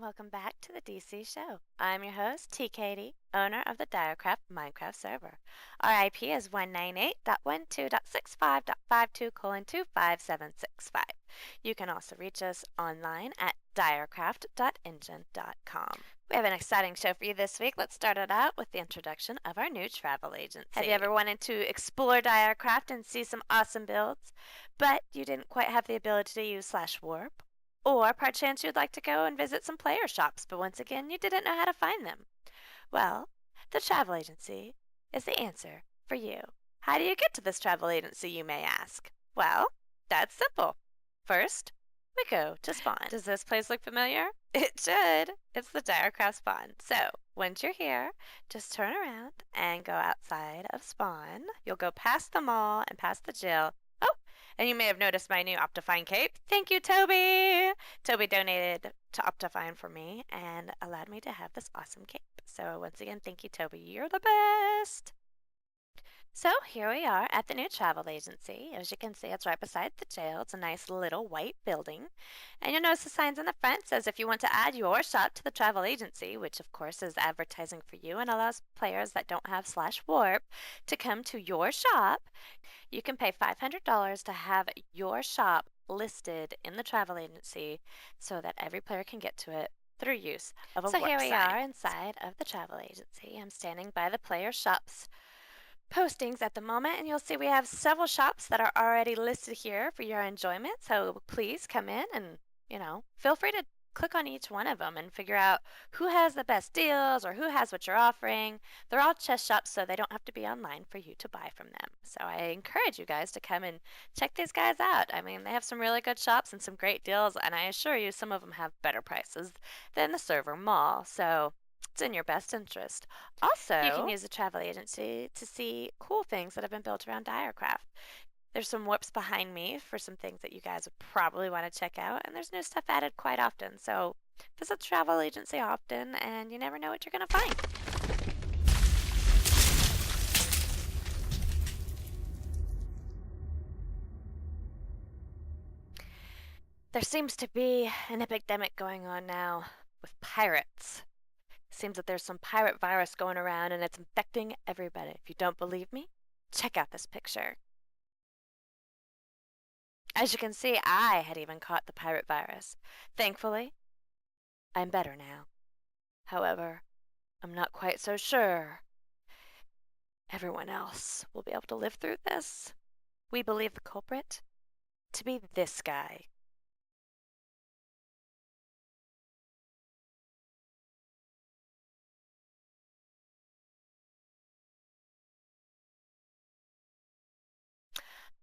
welcome back to the DC Show. I'm your host, TKD, owner of the DyreCraft Minecraft server. Our IP is 198.12.65.52:25765. You can also reach us online at DyreCraft.engine.com. We have an exciting show for you this week. Let's start it out with the introduction of our new travel agency. Have you ever wanted to explore DyreCraft and see some awesome builds, but you didn't quite have the ability to use /warp? Or perchance you'd like to go and visit some player shops, but once again you didn't know how to find them. Well, the travel agency is the answer for you. How do you get to this travel agency, you may ask? Well, that's simple. First, we go to Spawn. Does this place look familiar? It should. It's the DyreCraft Spawn. So, once you're here, just turn around and go outside of Spawn. You'll go past the mall and past the jail. Oh, and you may have noticed my new Optifine cape. Thank you, Toby! Toby donated to Optifine for me and allowed me to have this awesome cape. So once again, thank you, Toby. You're the best! So here we are at the new travel agency. As you can see, it's right beside the jail. It's a nice little white building. And you'll notice the signs in the front says if you want to add your shop to the travel agency, which of course is advertising for you and allows players that don't have /warp to come to your shop, you can pay $500 to have your shop listed in the travel agency so that every player can get to it through use of a warp sign. So here we are inside of the travel agency. I'm standing by the player shops postings at the moment, and you'll see we have several shops that are already listed here for your enjoyment. So please come in and, feel free to click on each one of them and figure out who has the best deals or who has what you're offering. They're all chest shops, so they don't have to be online for you to buy from them. So I encourage you guys to come and check these guys out. I mean, they have some really good shops and some great deals, and I assure you some of them have better prices than the server mall. So it's in your best interest. Also, you can use the travel agency to see cool things that have been built around DyreCraft. There's some warps behind me for some things that you guys would probably want to check out, and there's new stuff added quite often. So visit the travel agency often, and you never know what you're going to find. There seems to be an epidemic going on now with pirates. Seems that there's some pirate virus going around and it's infecting everybody. If you don't believe me, check out this picture. As you can see, I had even caught the pirate virus. Thankfully, I'm better now. However, I'm not quite so sure everyone else will be able to live through this. We believe the culprit to be this guy.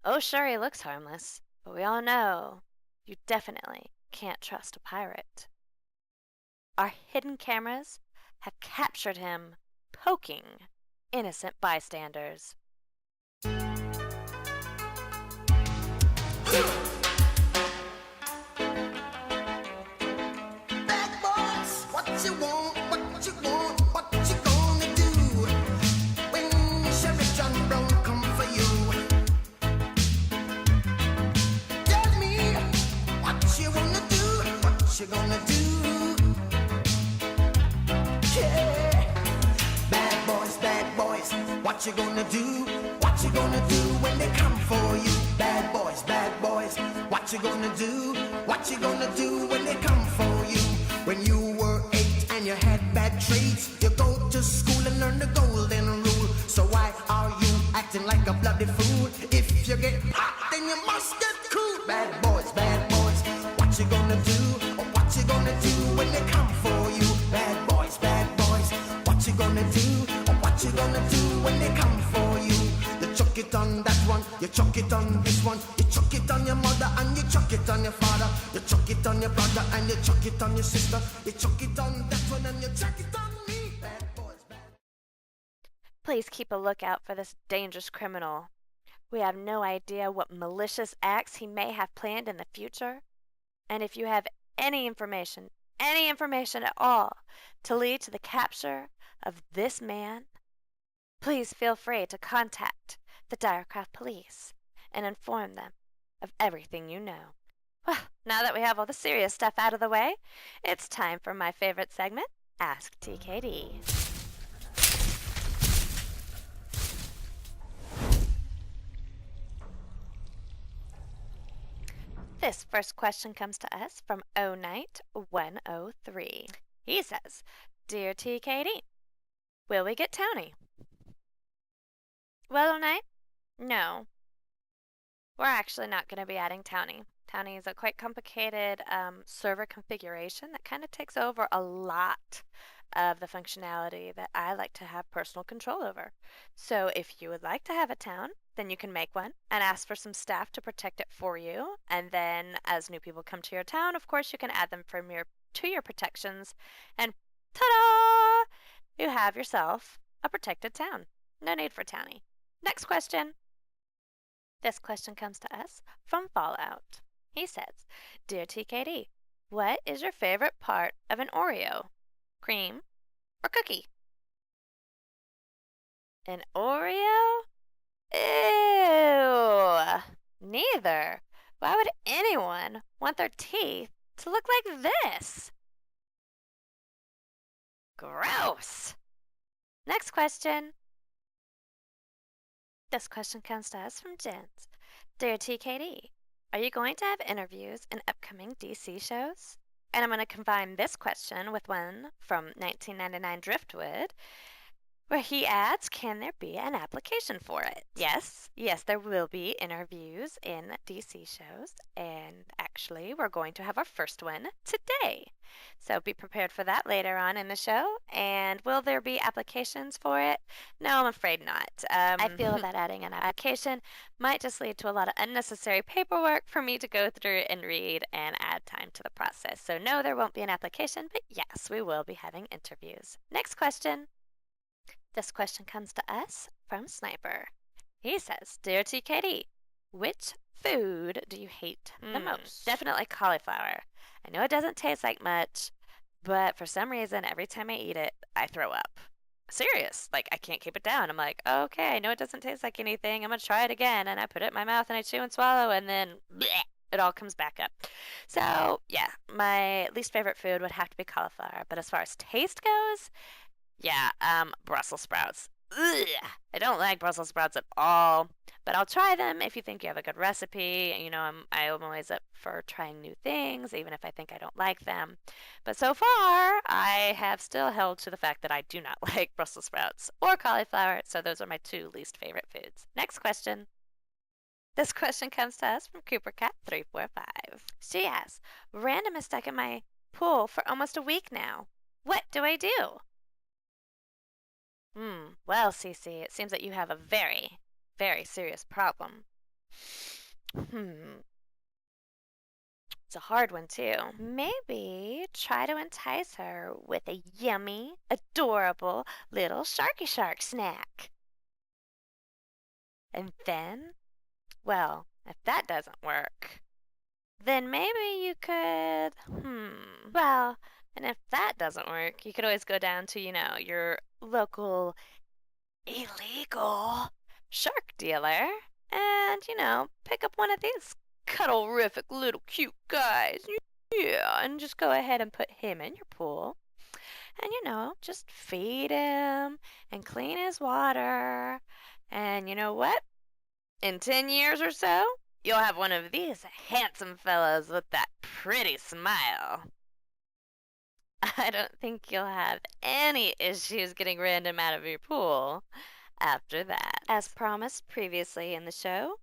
Oh, sure, he looks harmless, but we all know you definitely can't trust a pirate. Our hidden cameras have captured him poking innocent bystanders. Bad boys, what you want, what you want, what you gonna do when Sheriff John Brown come for you? Tell me what you wanna do, what you gonna do. Yeah, bad boys, what you gonna do? What you gonna do when they come for you? Bad boys, what you gonna do? What you gonna do when they come for you? When you were 8 and you had bad traits, you go to school and learn the golden rule. So why are you acting like a bloody fool? If you get hot, then you must get cool. Bad boys, what you gonna do? Or what you gonna do when they come for you? Bad boys, what you gonna do? Or what you gonna do when they come for you? You chuck it on that one, you chuck it on this one, you chuck it on your mother and you chuck it on your father, you chuck it on your brother and you chuck it on your sister, you chuck it on that one and you chuck it on me. Bad boys, Please keep a lookout for this dangerous criminal. We have no idea what malicious acts he may have planned in the future. And if you have any information at all to lead to the capture of this man, please feel free to contact the DyreCraft police and inform them of everything you know. Well, now that we have all the serious stuff out of the way, it's time for my favorite segment, Ask TKD. This first question comes to us from ONight103. He says, Dear TKD, will we get Towny? Well, O'Night, no. We're actually not going to be adding Towny. Towny is a quite complicated server configuration that kind of takes over a lot of the functionality that I like to have personal control over. So if you would like to have a town, then you can make one and ask for some staff to protect it for you. And then as new people come to your town, of course, you can add them to your protections. And ta-da! You have yourself a protected town. No need for Towny. Next question. This question comes to us from Fallout. He says, Dear TKD, what is your favorite part of an Oreo? Cream or cookie? An Oreo? Ew! Neither. Why would anyone want their teeth to look like this? Gross! Next question. This question comes to us from Jens. Dear TKD, are you going to have interviews in upcoming DC shows? And I'm going to combine this question with one from 1999 Driftwood, where he adds, can there be an application for it? Yes, there will be interviews in DC shows, and actually we're going to have our first one today. So be prepared for that later on in the show. And will there be applications for it? No, I'm afraid not. I feel that adding an application might just lead to a lot of unnecessary paperwork for me to go through and read and add time to the process. So no, there won't be an application, but yes, we will be having interviews. Next question. This question comes to us from Sniper. He says, Dear TKD, which food do you hate the most? Definitely cauliflower. I know it doesn't taste like much, but for some reason, every time I eat it, I throw up. Serious. Like, I can't keep it down. I'm like, okay, I know it doesn't taste like anything. I'm going to try it again. And I put it in my mouth and I chew and swallow, and then bleh, it all comes back up. So, yeah, my least favorite food would have to be cauliflower. But as far as taste goes, yeah, Brussels sprouts. Ugh, I don't like Brussels sprouts at all, but I'll try them if you think you have a good recipe. You know, I'm always up for trying new things, even if I think I don't like them. But so far, I have still held to the fact that I do not like Brussels sprouts or cauliflower, so those are my two least favorite foods. Next question. This question comes to us from CooperCat345. She asks, Random is stuck in my pool for almost a week now. What do I do? Well, Cece, it seems that you have a very, very serious problem. It's a hard one, too. Maybe try to entice her with a yummy, adorable little Sharky Shark snack. And then, well, if that doesn't work, then maybe you could, well, and if that doesn't work, you could always go down to, your local illegal shark dealer and, pick up one of these cuddle-rific little cute guys. Yeah, and just go ahead and put him in your pool. And, just feed him and clean his water. And you know what? In 10 years or so, you'll have one of these handsome fellows with that pretty smile. I don't think you'll have any issues getting Random out of your pool after that. As promised previously in the show,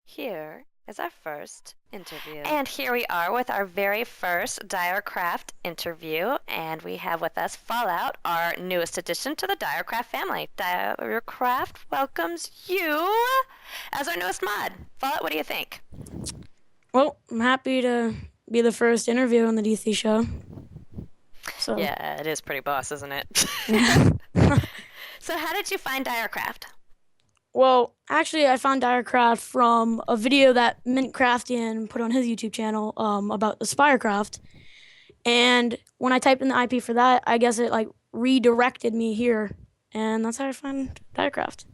here is our first interview. And here we are with our very first DyreCraft interview, and we have with us Fallout, our newest addition to the DyreCraft family. DyreCraft welcomes you as our newest mod. Fallout, what do you think? Well, I'm happy to be the first interview on the DC show. So. Yeah, it is pretty boss, isn't it? So how did you find DyreCraft? Well, actually, I found DyreCraft from a video that Mintcraftian put on his YouTube channel about the Spirecraft. And when I typed in the IP for that, I guess it redirected me here. And that's how I found DyreCraft.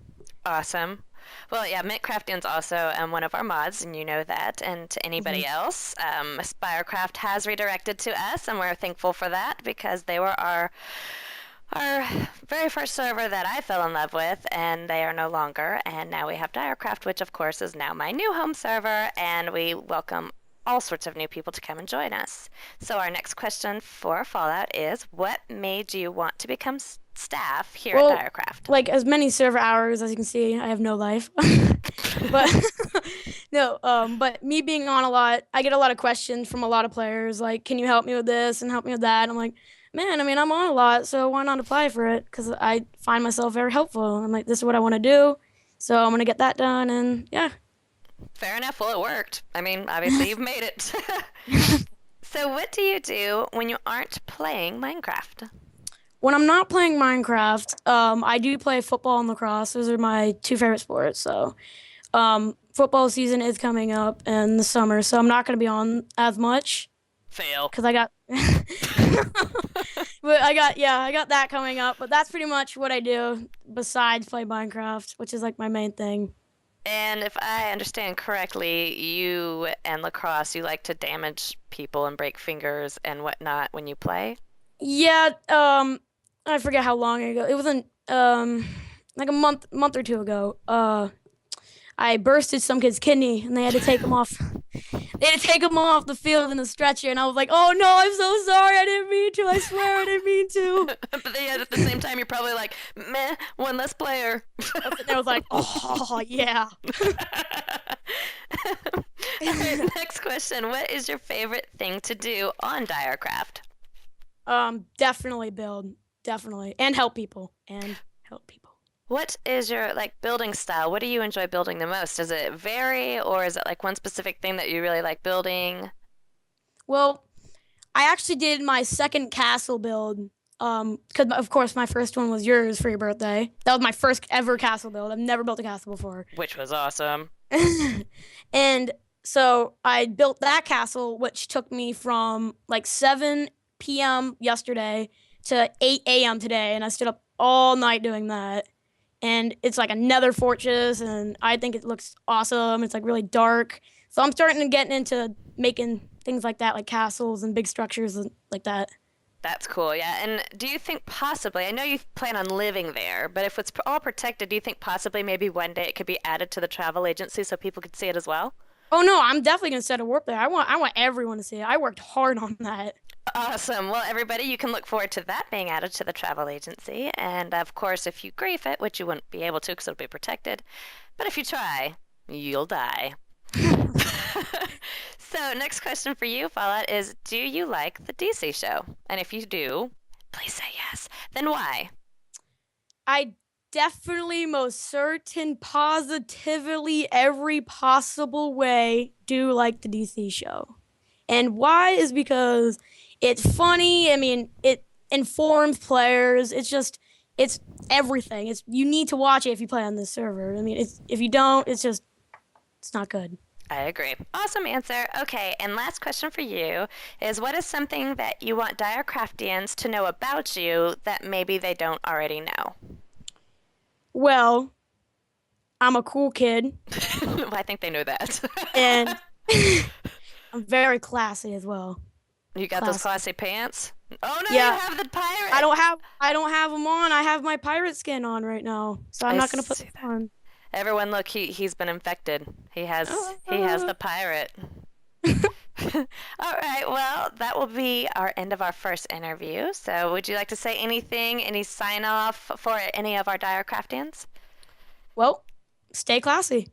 Awesome. Well, yeah, Mintcrafting's also one of our mods, and you know that. And to Mhm. anybody else, SpireCraft has redirected to us, and we're thankful for that because they were our very first server that I fell in love with, and they are no longer. And now we have DyreCraft, which of course is now my new home server, and we welcome all sorts of new people to come and join us. So our next question for Fallout is, what made you want to become staff here at Well, DyreCraft? like as many server hours as you can see, I have no life. But no, but me being on a lot, I get a lot of questions from a lot of players like, "Can you help me with this and help me with that?" I'm like, "Man, I mean, I'm on a lot, so why not apply for it?" Because I find myself very helpful. I'm like, "This is what I want to do, so I'm gonna get that done." And yeah. Fair enough. Well, it worked. I mean, obviously you've made it. So what do you do when you aren't playing Minecraft? When I'm not playing Minecraft, I do play football and lacrosse. Those are my two favorite sports. So, football season is coming up in the summer, so I'm not going to be on as much Fail. because I got, but I got that coming up. But that's pretty much what I do besides play Minecraft, which is like my main thing. And if I understand correctly, you and lacrosse, you like to damage people and break fingers and whatnot when you play? Yeah, I forget how long ago. It was like a month or two ago. I bursted some kid's kidney, and they had to take him off. They had to take him off the field in a stretcher, and I was like, "Oh no, I'm so sorry. I didn't mean to. I swear I didn't mean to." But then at the same time, you're probably like, meh, one less player. And I was like, "Oh yeah." All right, next question. What is your favorite thing to do on DyreCraft? Definitely build, definitely, and help people, and help people. What is your like building style? What do you enjoy building the most? Does it vary, or is it like one specific thing that you really like building? Well, I actually did my second castle build. Because of course my first one was yours for your birthday. That was my first ever castle build. I've never built a castle before. Which was awesome. And so I built that castle, which took me from like 7 p.m. yesterday to 8 a.m. today. And I stood up all night doing that. And it's like another fortress, and I think it looks awesome. It's like really dark. So I'm starting to get into making things like that, like castles and big structures and like that. That's cool, yeah. And do you think possibly, I know you plan on living there, but if it's all protected, do you think possibly maybe one day it could be added to the travel agency so people could see it as well? Oh no, I'm definitely gonna set a warp there. I want everyone to see it. I worked hard on that. Awesome. Well, everybody, you can look forward to that being added to the travel agency. And of course, if you grief it, which you wouldn't be able to because it'll be protected, but if you try, you'll die. So, next question for you, Fallout, is do you like the DC show? And if you do, please say yes. Then why? I definitely, most certain, positively, every possible way do like the DC show. And why is because it's funny. I mean, it informs players. It's everything. It's you need to watch it if you play on this server. I mean, it's if you don't, it's not good. I agree. Awesome answer. Okay, and last question for you is what is something that you want DyreCraftians to know about you that maybe they don't already know? Well, I'm a cool kid, Well, I think they know that. and I'm very classy as well. You got those Classy. classy pants? Oh no, you Yeah, have the pirate. I don't have them on. I have my pirate skin on right now, so I'm I not gonna put see them that. on. Everyone, look, he's been infected. He has the pirate. All right, well, that will be our end of our first interview. So, would you like to say anything, any sign off for any of our DyreCraftians? Well, stay classy.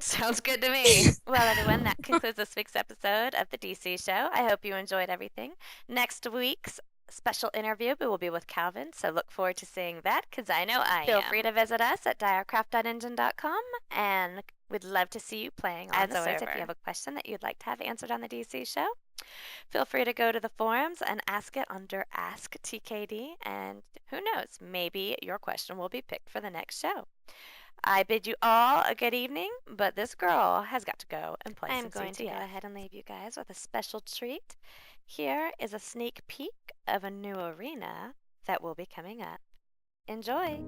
Sounds good to me. Well, everyone, that concludes this week's episode of the DC Show. I hope you enjoyed everything. Next week's special interview will be with Calvin, so look forward to seeing that because I know I Feel free to visit us at dyrecraft.engine.com, and we'd love to see you playing on the server. If you have a question that you'd like to have answered on the DC Show, feel free to go to the forums and ask it under Ask TKD, and who knows, maybe your question will be picked for the next show. I bid you all a good evening, but this girl has got to go and play some CTF. I'm going to go ahead and leave you guys with a special treat. Here is a sneak peek of a new arena that will be coming up. Enjoy!